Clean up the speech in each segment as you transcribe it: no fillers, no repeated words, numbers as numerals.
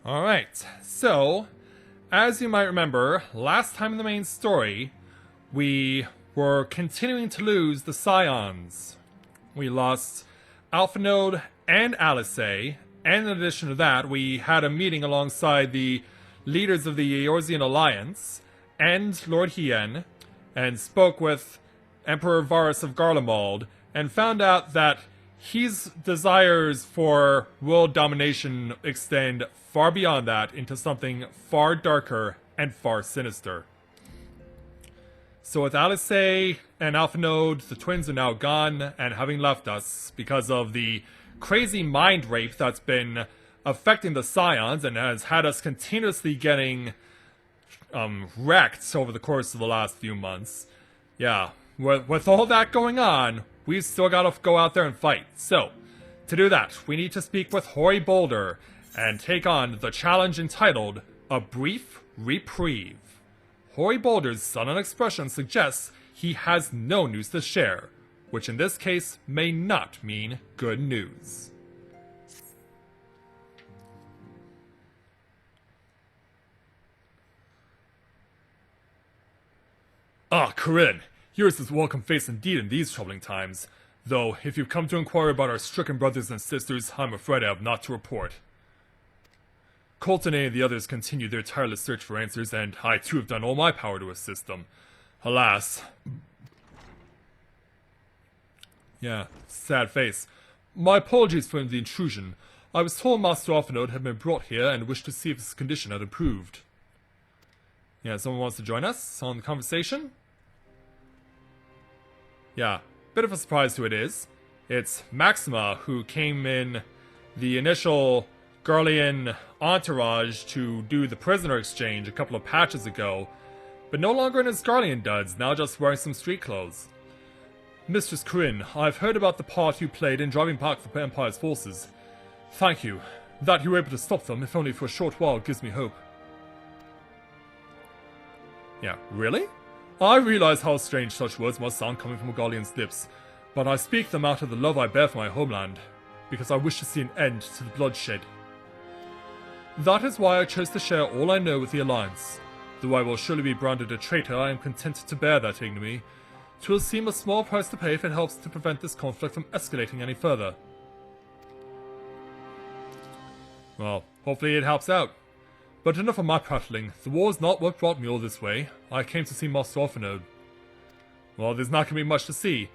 Alright, so, as you might remember, last time in the main story, we were continuing to lose the Scions. We lost Alpha Node and Alice, and in addition to that, we had a meeting alongside the leaders of the Eorzean Alliance and Lord Hien, and spoke with Emperor Varus of Garlemald, and found out that his desires for world domination extend far beyond that into something far darker and far sinister. So with Alice and Alpha Node, the twins are now gone and having left us because of the crazy mind rape that's been affecting the Scions and has had us continuously getting wrecked over the course of the last few months. Yeah, with all that going on, we've still got to go out there and fight. So, to do that, we need to speak with Hoary Boulder and take on the challenge entitled A Brief Reprieve. Hoary Boulder's sudden expression suggests he has no news to share, which in this case may not mean good news. Ah, Corinne, yours is a welcome face indeed in these troubling times. Though, if you've come to inquire about our stricken brothers and sisters, I'm afraid I have naught to report. Colton and the others continue their tireless search for answers, and I too have done all my power to assist them. Alas. Yeah, sad face. My apologies for the intrusion. I was told Master Alphanode had been brought here and wished to see if his condition had improved. Yeah, someone wants to join us on the conversation? Yeah, bit of a surprise who it is. It's Maxima, who came in the initial Garlean entourage to do the prisoner exchange a couple of patches ago, but no longer in his Garlean duds, now just wearing some street clothes. Mistress Corinne, I've heard about the part you played in driving back the Empire's forces. Thank you. That you were able to stop them, if only for a short while, gives me hope. Yeah, really? I realize how strange such words must sound coming from a Garlean's lips, but I speak them out of the love I bear for my homeland, because I wish to see an end to the bloodshed. That is why I chose to share all I know with the Alliance. Though I will surely be branded a traitor, I am content to bear that ignominy. 'Twill seem a small price to pay if it helps to prevent this conflict from escalating any further. Well, hopefully it helps out. But enough of my prattling. The war's not what brought me all this way. I came to see Master Alphanode. Well, there's not going to be much to see.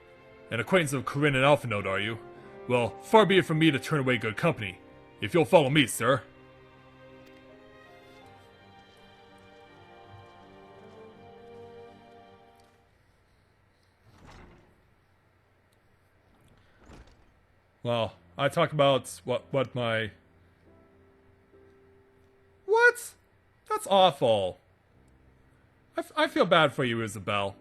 An acquaintance of Corinne and Alphanode, are you? Well, far be it from me to turn away good company. If you'll follow me, sir. Well, I talk about what my... What? That's awful. I feel bad for you, Isabel.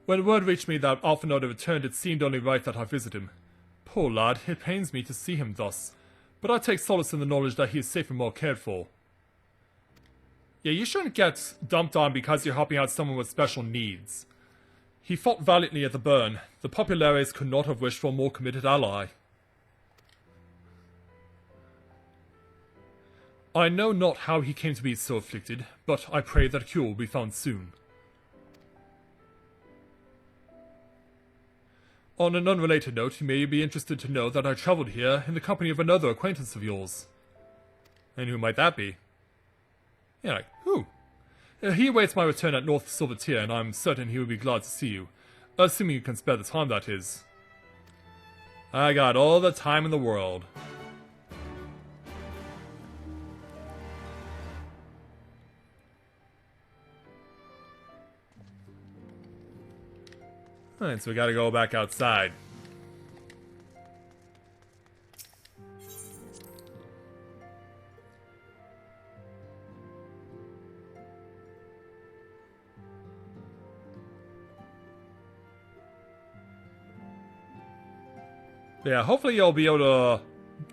When word reached me that Alphanode had returned, it seemed only right that I visit him. Poor lad, it pains me to see him thus, but I take solace in the knowledge that he is safe and well cared for. Yeah, you shouldn't get dumped on because you're helping out someone with special needs. He fought valiantly at the burn. The Populares could not have wished for a more committed ally. I know not how he came to be so afflicted, but I pray that a cure will be found soon. On an unrelated note, you may be interested to know that I traveled here in the company of another acquaintance of yours. And who might that be? Yeah, like, who? He awaits my return at North Silvertier, and I'm certain he will be glad to see you. Assuming you can spare the time, that is. I got all the time in the world. Alright, so we gotta go back outside. Yeah, hopefully you'll be able to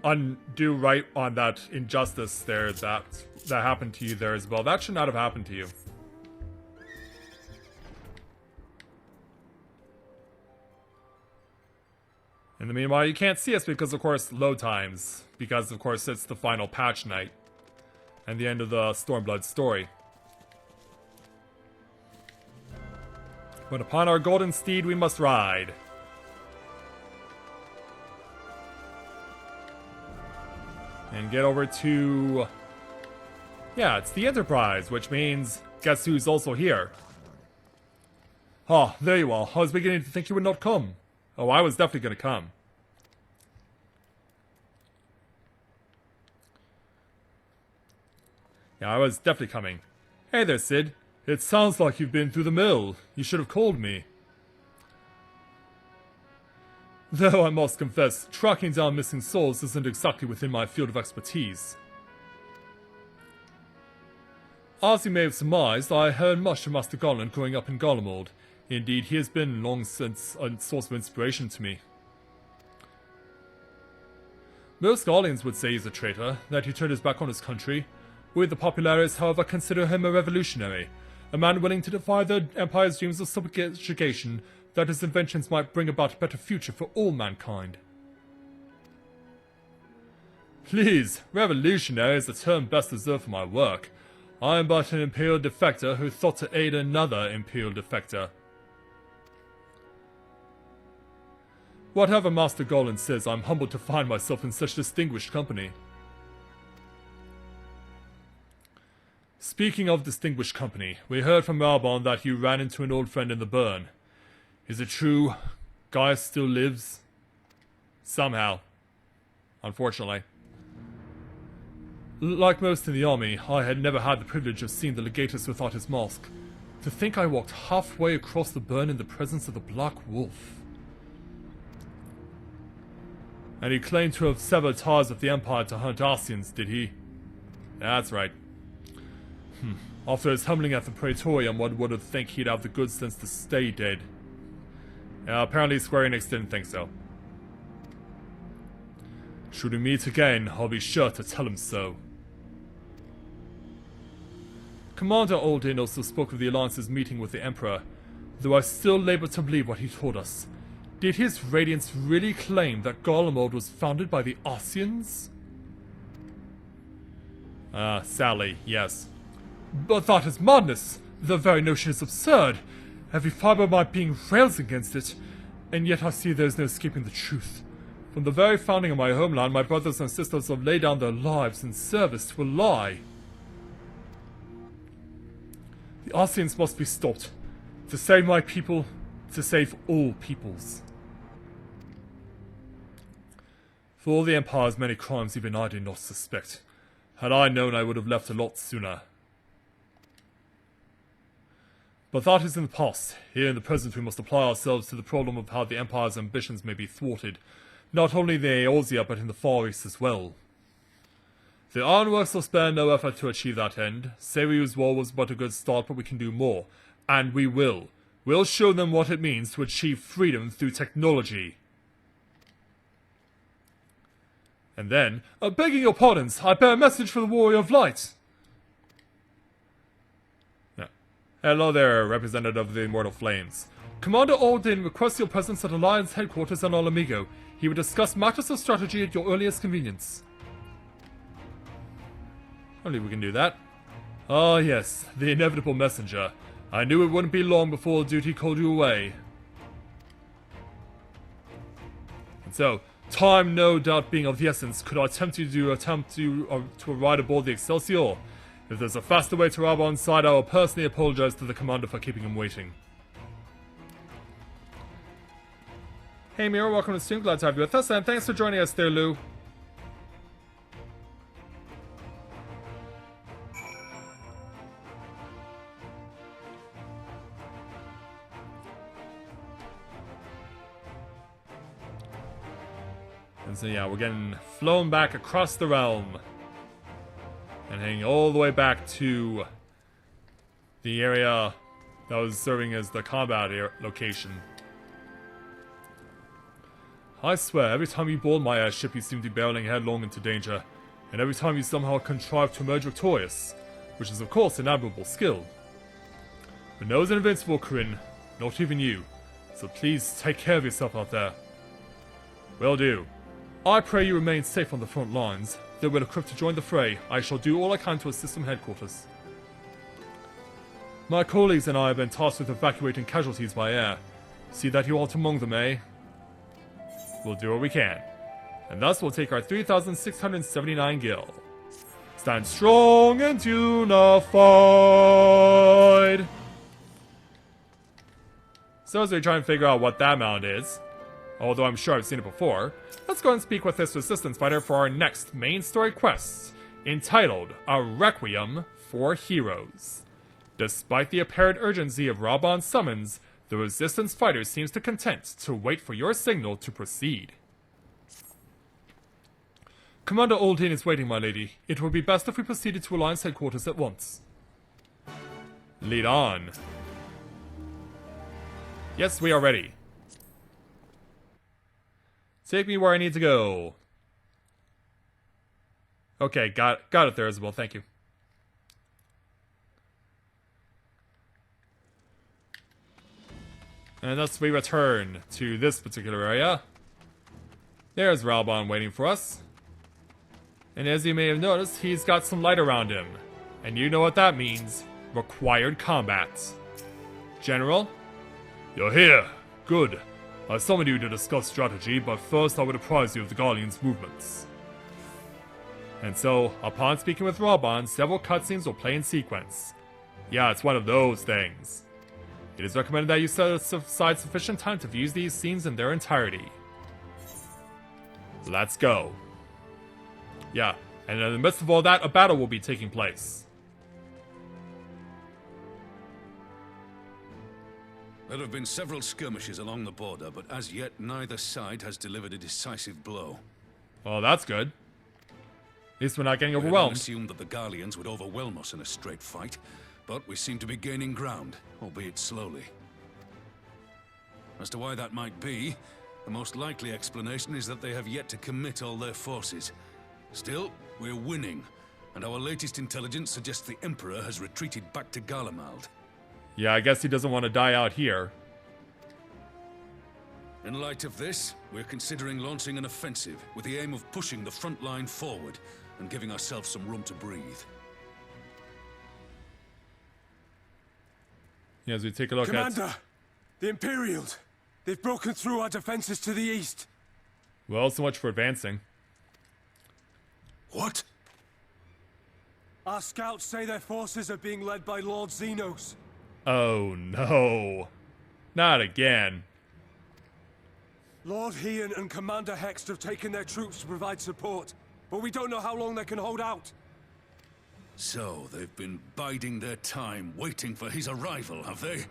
undo right on that injustice there that happened to you there as well. That should not have happened to you. In the meanwhile, you can't see us because, of course, load times. Because, of course, it's the final patch night. and the end of the Stormblood story. But upon our golden steed we must ride. And get over to... yeah, it's the Enterprise, which means guess who's also here? Ah, there you are. I was beginning to think you would not come. Oh, I was definitely going to come. Yeah, I was definitely coming. Hey there, Sid. It sounds like you've been through the mill. You should have called me. Though I must confess, tracking down missing souls isn't exactly within my field of expertise. As you may have surmised, I heard much of Master Garland growing up in Garlemald. Indeed, he has been long since a source of inspiration to me. Most Garleans would say he's a traitor, that he turned his back on his country. We, the populares, however, consider him a revolutionary, a man willing to defy the Empire's dreams of subjugation, that his inventions might bring about a better future for all mankind. Please, revolutionary is the term best reserved for my work. I am but an Imperial defector who thought to aid another Imperial defector. Whatever Master Garland says, I'm humbled to find myself in such distinguished company. Speaking of distinguished company, we heard from Raubon that you ran into an old friend in the burn. Is it true? Gaius still lives? Somehow. Unfortunately. Like most in the army, I had never had the privilege of seeing the legatus without his mask. To think I walked halfway across the burn in the presence of the Black Wolf. And he claimed to have severed ties with the Empire to hunt Ascians, did he? That's right. After his humbling at the Praetorium, one would have think he'd have the good sense to stay dead. Apparently Square Enix didn't think so. Should we meet again, I'll be sure to tell him so. Commander Aldin also spoke of the Alliance's meeting with the Emperor, though I still labor to believe what he told us. Did his Radiance really claim that Garlemald was founded by the Ascians? Sadly, yes. But that is madness! The very notion is absurd! Every fibre of my being rails against it, and yet I see there is no escaping the truth. From the very founding of my homeland, my brothers and sisters have laid down their lives in service to a lie. The Ascians must be stopped. To save my people, to save all peoples. For all the Empire's many crimes, even I did not suspect. Had I known, I would have left a lot sooner. But that is in the past. Here in the present we must apply ourselves to the problem of how the Empire's ambitions may be thwarted, not only in Eorzea but in the Far East as well. The Ironworks will spare no effort to achieve that end. Seryu's war was but a good start, but we can do more. And we will. We'll show them what it means to achieve freedom through technology. And then, begging your pardons, I bear a message for the Warrior of Light. Hello there, representative of the Immortal Flames. Commander Aldin requests your presence at Alliance headquarters on Alamigo. He will discuss matters of strategy at your earliest convenience. Only we can do that. Ah yes, the inevitable messenger. I knew it wouldn't be long before duty called you away. And so, time no doubt being of the essence, could I tempt you to ride aboard the Excelsior? If there's a faster way to Raubon's side, I will personally apologize to the commander for keeping him waiting. Hey Mira, welcome to the stream. Glad to have you with us, and thanks for joining us there, Lou. And so yeah, we're getting flown back across the realm. And heading all the way back to the area that was serving as the combat location. I swear, every time you board my airship, you seem to be barreling headlong into danger. And every time you somehow contrive to emerge victorious, which is of course an admirable skill. But no one's invincible, Corinne. Not even you. So please take care of yourself out there. Will do. I pray you remain safe on the front lines. Though we're equipped to join the fray, I shall do all I can to assist from headquarters. My colleagues and I have been tasked with evacuating casualties by air. See that you halt among them, eh? We'll do what we can. And thus we'll take our 3,679 gil. Stand strong and unified! So as we try and figure out what that mound is, although I'm sure I've seen it before, let's go and speak with this resistance fighter for our next main story quest, entitled A Requiem for Heroes. Despite the apparent urgency of Raban's summons, the resistance fighter seems to content to wait for your signal to proceed. Commander Oldin is waiting, my lady. It would be best if we proceeded to Alliance headquarters at once. Lead on. Yes, we are ready. Take me where I need to go. Okay, got it there, Isabel. Thank you. And thus we return to this particular area. There's Raban waiting for us. And as you may have noticed, he's got some light around him. And you know what that means. Required combat. General? You're here. Good. I summoned you to discuss strategy, but first I would apprise you of the Guardian's movements. And so, upon speaking with Raban, several cutscenes will play in sequence. Yeah, it's one of those things. It is recommended that you set aside sufficient time to view these scenes in their entirety. Let's go. Yeah, and in the midst of all that, a battle will be taking place. There have been several skirmishes along the border, but as yet neither side has delivered a decisive blow. Well, that's good. At least we're not getting We overwhelmed. assumed that the Garleans would overwhelm us in a straight fight, but we seem to be gaining ground, albeit slowly. As to why that might be, the most likely explanation is that they have yet to commit all their forces. Still, we're winning, and our latest intelligence suggests the Emperor has retreated back to Garlemald. Yeah, I guess he doesn't want to die out here. In light of this, we're considering launching an offensive with the aim of pushing the front line forward and giving ourselves some room to breathe. Yeah, as we take a look Commander, the Imperials! They've broken through our defenses to the east. Well, so much for advancing. What? Our scouts say their forces are being led by Lord Zenos. Oh no. Not again. Lord Hien and Commander Hext have taken their troops to provide support, but we don't know how long they can hold out. So, they've been biding their time, waiting for his arrival, have they?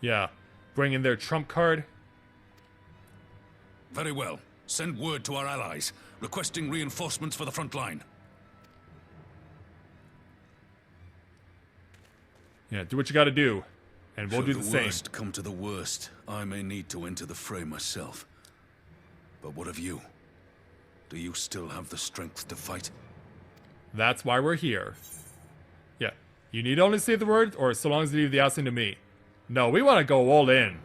Yeah. Bring in their trump card. Very well. Send word to our allies, requesting reinforcements for the front line. Yeah, do what you gotta do. And we'll do the Should same. the worst come to the worst, I may need to enter the fray myself. But what of you? Do you still have the strength to fight? That's why we're here. Yeah. You need only say the word, or so long as you leave the asking to me. No, we want to go all in.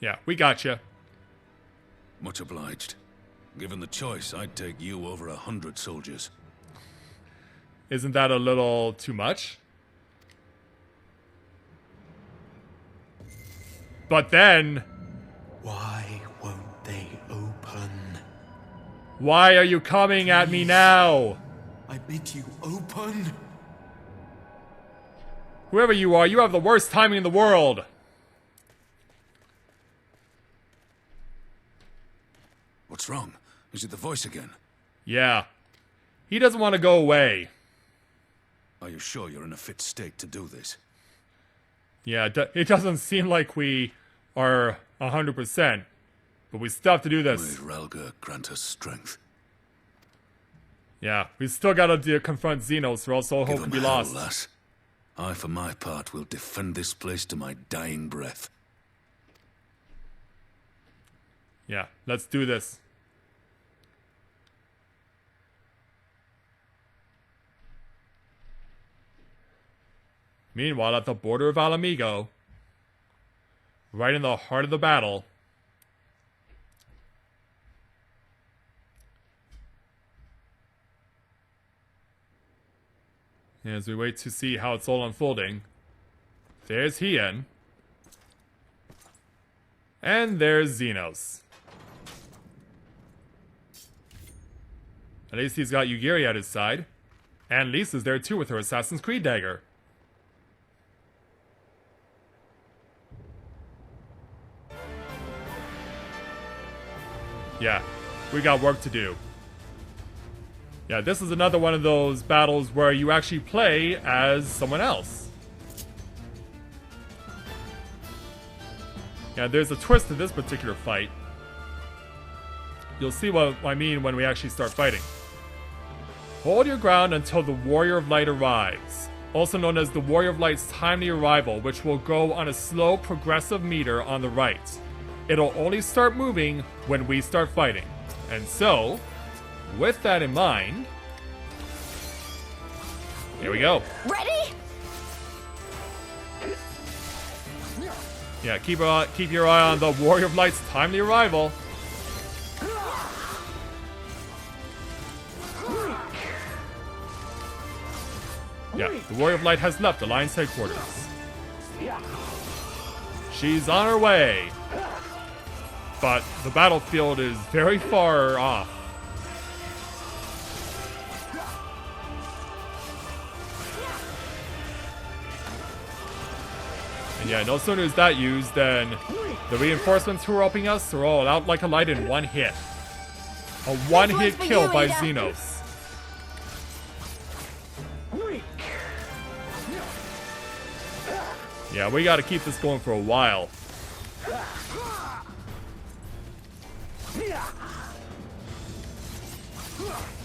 Yeah, we gotcha. Much obliged. Given the choice, I'd take you over 100 soldiers. Isn't that a little too much? But then... Why won't they open? Why are you coming at me now? I bid you open. Whoever you are, you have the worst timing in the world. What's wrong? Is it the voice again? Yeah. He doesn't want to go away. Are you sure you're in a fit state to do this? Yeah, it doesn't seem like we are 100%. But we still have to do May this. Ralga grant us strength. Yeah, we still gotta confront Zenos, or else all hope Give can 'em be hell, lost. lass. I, for my part, will defend this place to my dying breath. Yeah, let's do this. Meanwhile, at the border of Alamigo, right in the heart of the battle, As we wait to see how it's all unfolding. There's Hien. And there's Zenos. At least he's got Yugiri at his side. And Lisa's there too with her Assassin's Creed dagger. Yeah, we got work to do. Yeah, this is another one of those battles where you actually play as someone else. Yeah, there's a twist to this particular fight. You'll see what I mean when we actually start fighting. Hold your ground until the Warrior of Light arrives, also known as the Warrior of Light's timely arrival, which will go on a slow progressive meter on the right. It'll only start moving when we start fighting. And so, with that in mind, here we go. Ready? Yeah, keep your eye on the Warrior of Light's timely arrival. Yeah, the Warrior of Light has left Alliance headquarters. She's on her way. But the battlefield is very far off. And yeah, no sooner is that used than the reinforcements who are helping us are all out like a light in one hit. A one-hit kill by Zenos. Yeah, we gotta keep this going for a while.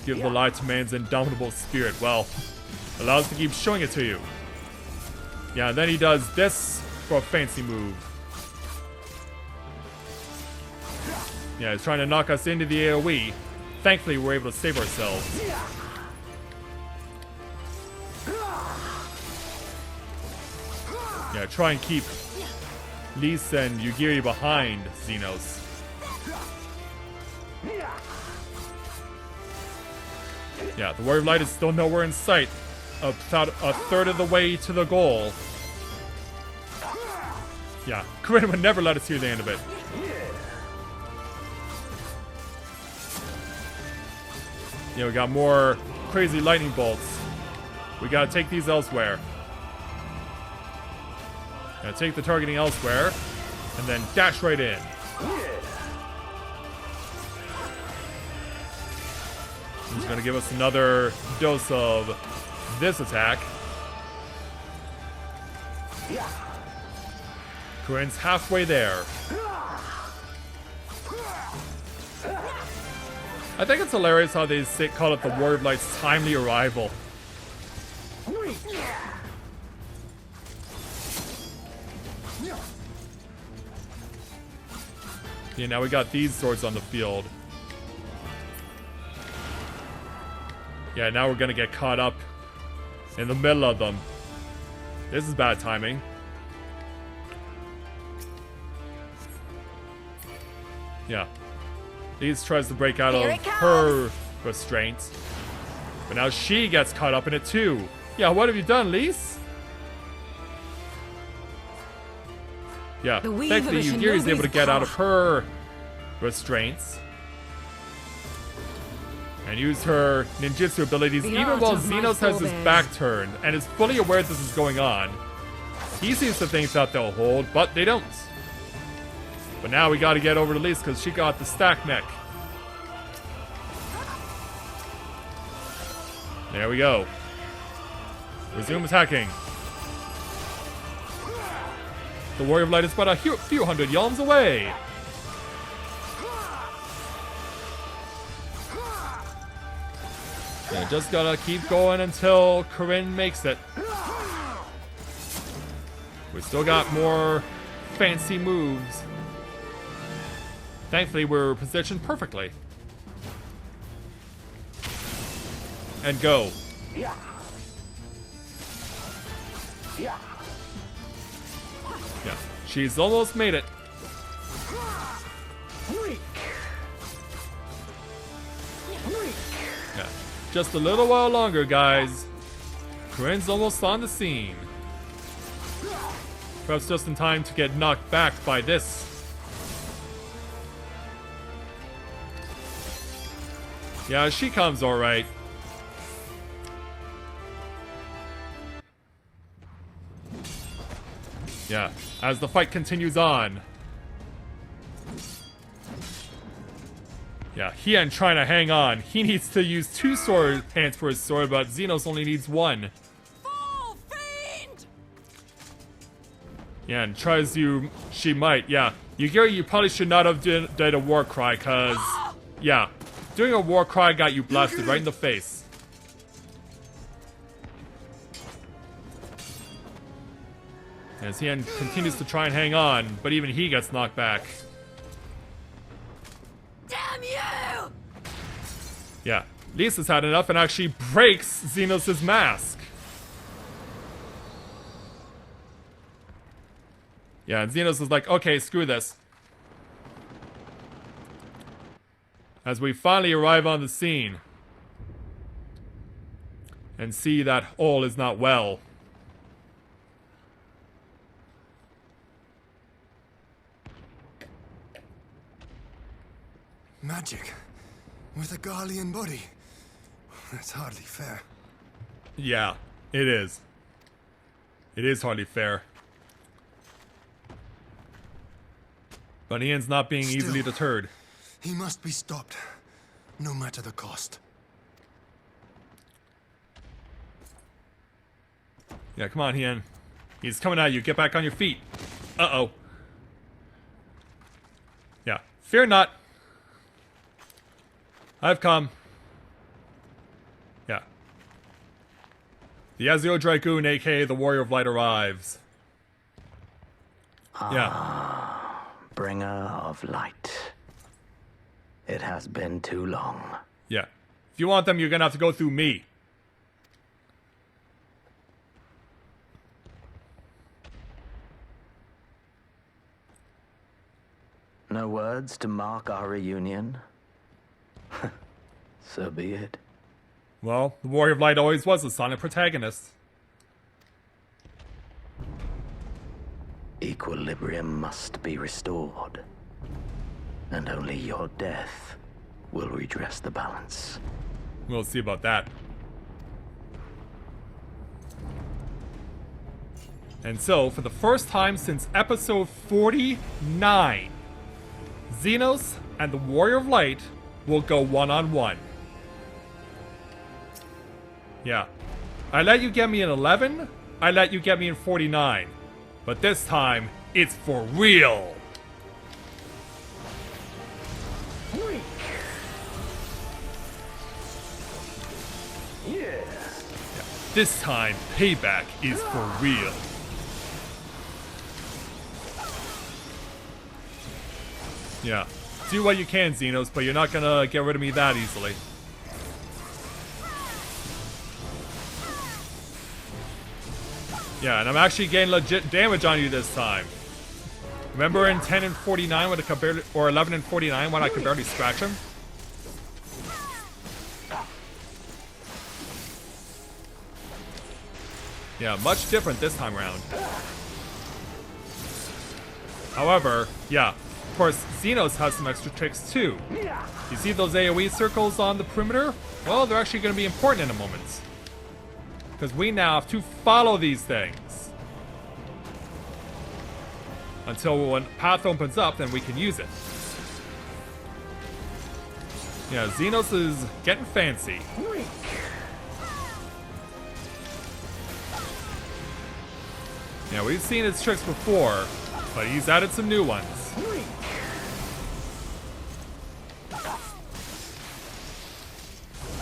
Give the light to man's indomitable spirit. Well, allows to keep showing it to you. Yeah, and then he does this for a fancy move. Yeah, he's trying to knock us into the AoE. Thankfully, we're able to save ourselves. Yeah, try and keep Lisa and Yugiri behind Zenos. Yeah, the Warrior of Light is still nowhere in sight. About a third of the way to the goal. Yeah, Corinne would never let us hear the end of it. Yeah, we got more crazy lightning bolts. We gotta take these elsewhere. Gotta take the targeting elsewhere, and then dash right in. He's gonna give us another dose of this attack. Corinne's halfway there. I think it's hilarious how they call it the Warrior of Light's timely arrival. Yeah, now we got these swords on the field. Yeah, now we're gonna get caught up in the middle of them. This is bad timing. Yeah. Lise tries to break out of her restraint. But now she gets caught up in it too. Yeah, what have you done, Lise? Yeah, thankfully Yugiri is able to get out of her restraints. And use her ninjutsu abilities even while Zenos has his back turned and is fully aware this is going on. He seems to think that they'll hold, but they don't. But now we gotta get over to Lise because she got the stack mech. There we go. Resume attacking. The Warrior of Light is but a few hundred yalms away. Yeah, just gotta keep going until Corinne makes it. We still got more fancy moves. Thankfully, we're positioned perfectly. And go. Yeah, she's almost made it. Yeah, just a little while longer, guys. Corinne's almost on the scene. Perhaps just in time to get knocked back by this. Yeah, she comes alright. Yeah, as the fight continues on. Yeah, Hien trying to hang on. He needs to use 2 sword hands for his sword, but Zenos only needs 1. Fall, fiend! Yeah, and try as she might. Yeah, you probably should not have did a war cry, cause yeah, doing a war cry got you blasted right in the face. As Hien continues to try and hang on, but even he gets knocked back. Damn you! Yeah, Lisa's had enough and actually breaks Zenos' mask. Yeah, and Zenos is like, okay, screw this. As we finally arrive on the scene and see that all is not well. Magic. With a Garlean body. That's hardly fair. Yeah, it is. It is hardly fair. But Ian's not being easily deterred. He must be stopped. No matter the cost. Yeah, come on, Ian. He's coming at you. Get back on your feet. Uh-oh. Yeah, fear not. I've come. Yeah. The Azio Dragoon, aka the Warrior of Light, arrives. Yeah. Bringer of light. It has been too long. Yeah. If you want them, you're gonna have to go through me. No words to mark our reunion? So be it. Well, the Warrior of Light always was a silent protagonist. Equilibrium must be restored. And only your death will redress the balance. We'll see about that. And so, for the first time since episode 49, Zenos and the Warrior of Light will go one-on-one. Yeah. I let you get me in 11, I let you get me in 49. But this time, it's for real! Yeah. This time, payback is for real. Yeah. Do what you can, Zenos, but you're not gonna get rid of me that easily. Yeah, and I'm actually getting legit damage on you this time. Remember in 10 and 49 when I could barely, or 11 and 49 when I could barely scratch him? Yeah, much different this time around. However, yeah, of course, Zenos has some extra tricks too. You see those AoE circles on the perimeter? Well, they're actually going to be important in a moment. Because we now have to follow these things. Until when path opens up, then we can use it. Yeah, Zenos is getting fancy. Yeah, we've seen his tricks before, but he's added some new ones.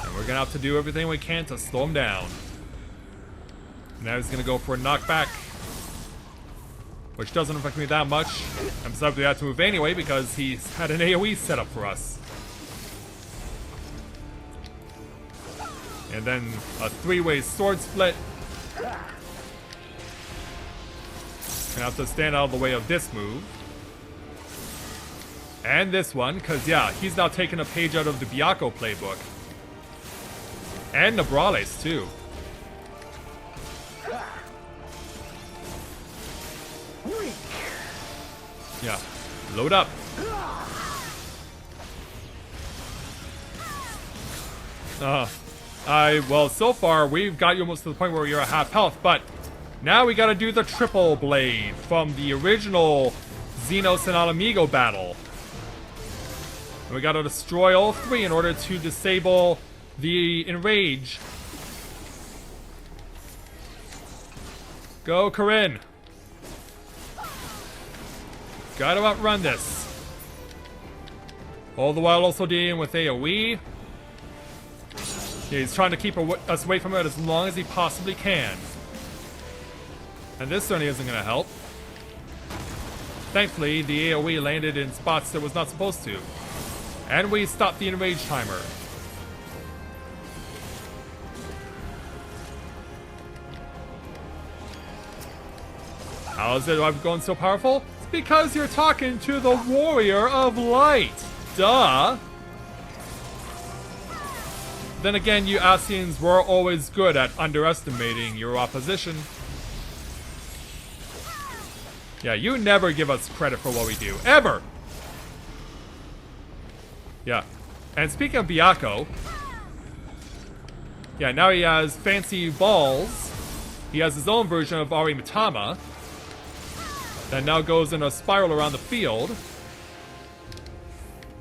And we're gonna have to do everything we can to slow him down. Now he's gonna go for a knockback, which doesn't affect me that much. I'm sorry we have to move anyway because he's had an AoE set up for us. And then a three-way sword split. Gonna have to stand out of the way of this move. And this one, because yeah, he's now taken a page out of the Byakko playbook. And Nabrales too. Yeah. Load up. Well, so far, we've got you almost to the point where you're at half health, but now we gotta do the triple blade from the original Zenos and Alamigo battle. And we gotta destroy all three in order to disable the enrage. Go, Corinne. Gotta outrun this. All the while also dealing with AoE. Yeah, he's trying to keep us away from it as long as he possibly can. And this certainly isn't going to help. Thankfully, the AoE landed in spots that was not supposed to. And we stopped the enrage timer. How is it I'm going so powerful? It's because you're talking to the Warrior of Light. Duh. Then again, you Asians were always good at underestimating your opposition. Yeah, you never give us credit for what we do. Ever! Yeah. And speaking of Byakko, yeah, now he has fancy balls. He has his own version of Ari Mitama that now goes in a spiral around the field.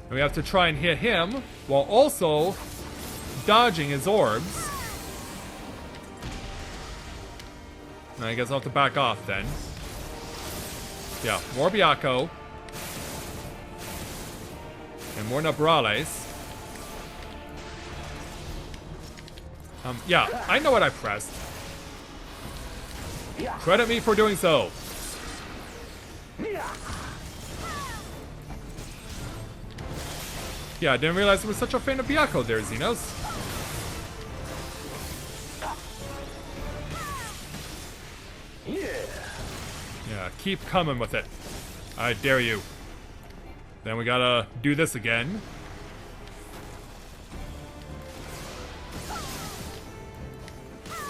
And we have to try and hit him while also dodging his orbs. I guess I'll have to back off then. Yeah, more Byakko. And more Nabrales. Yeah, I know what I pressed. Credit me for doing so. Yeah, I didn't realize there was such a fan of Byakko there, Zenos. Yeah, keep coming with it. I dare you. Then we gotta do this again.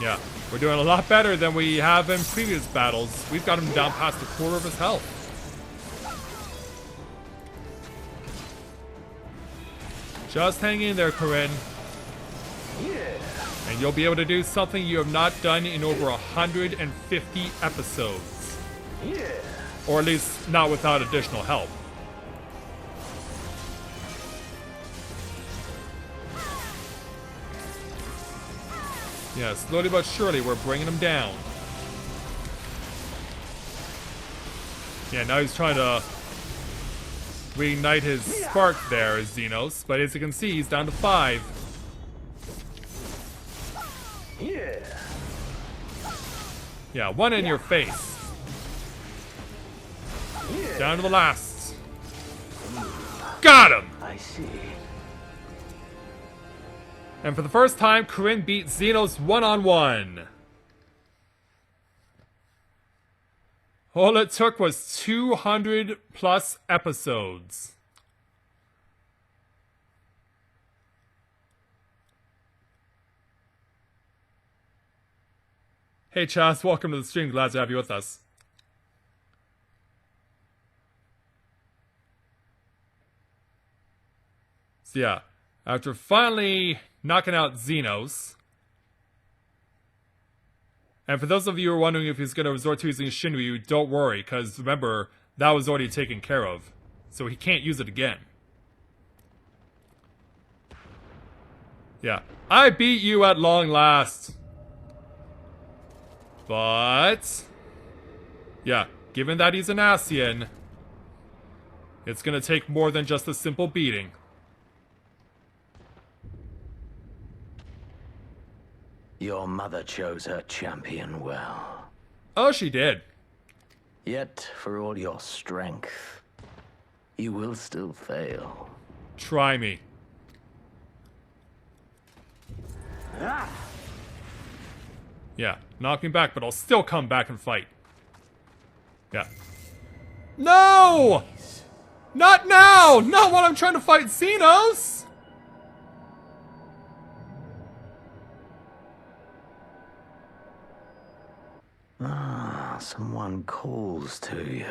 Yeah, we're doing a lot better than we have in previous battles. We've got him down past a quarter of his health. Just hang in there, Corinne. And you'll be able to do something you have not done in over 150 episodes. Or at least not without additional help. Yeah, slowly but surely we're bringing him down. Yeah, now he's trying to reignite his spark there, Zenos. But as you can see, he's down to 5. Yeah, one in your face. Down to the last. Got him! I see. And for the first time, Corinne beat Zenos one-on-one. All it took was 200 plus episodes. Hey Chaz, welcome to the stream. Glad to have you with us. So yeah, after finally knocking out Zenos, and for those of you who are wondering if he's going to resort to using Shinryu, don't worry, because remember, that was already taken care of, so he can't use it again. Yeah, I beat you at long last. But yeah, given that he's an Asian, it's gonna take more than just a simple beating. Your mother chose her champion well. Oh, she did. Yet, for all your strength, you will still fail. Try me. Yeah, knock me back, but I'll still come back and fight. Yeah. No! Not now! Not while I'm trying to fight Zenos! Someone calls to you.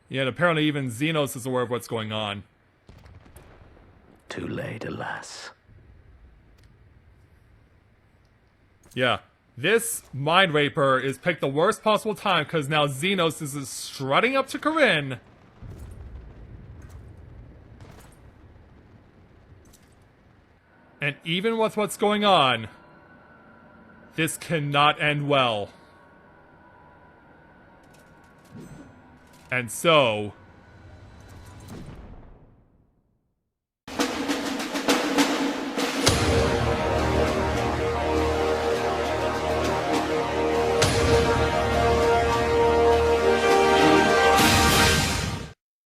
Yet apparently even Zenos is aware of what's going on. Too late, alas. Yeah. This Mind Raper is picked the worst possible time because now Zenos is strutting up to Corinne. And even with what's going on, this cannot end well. And so,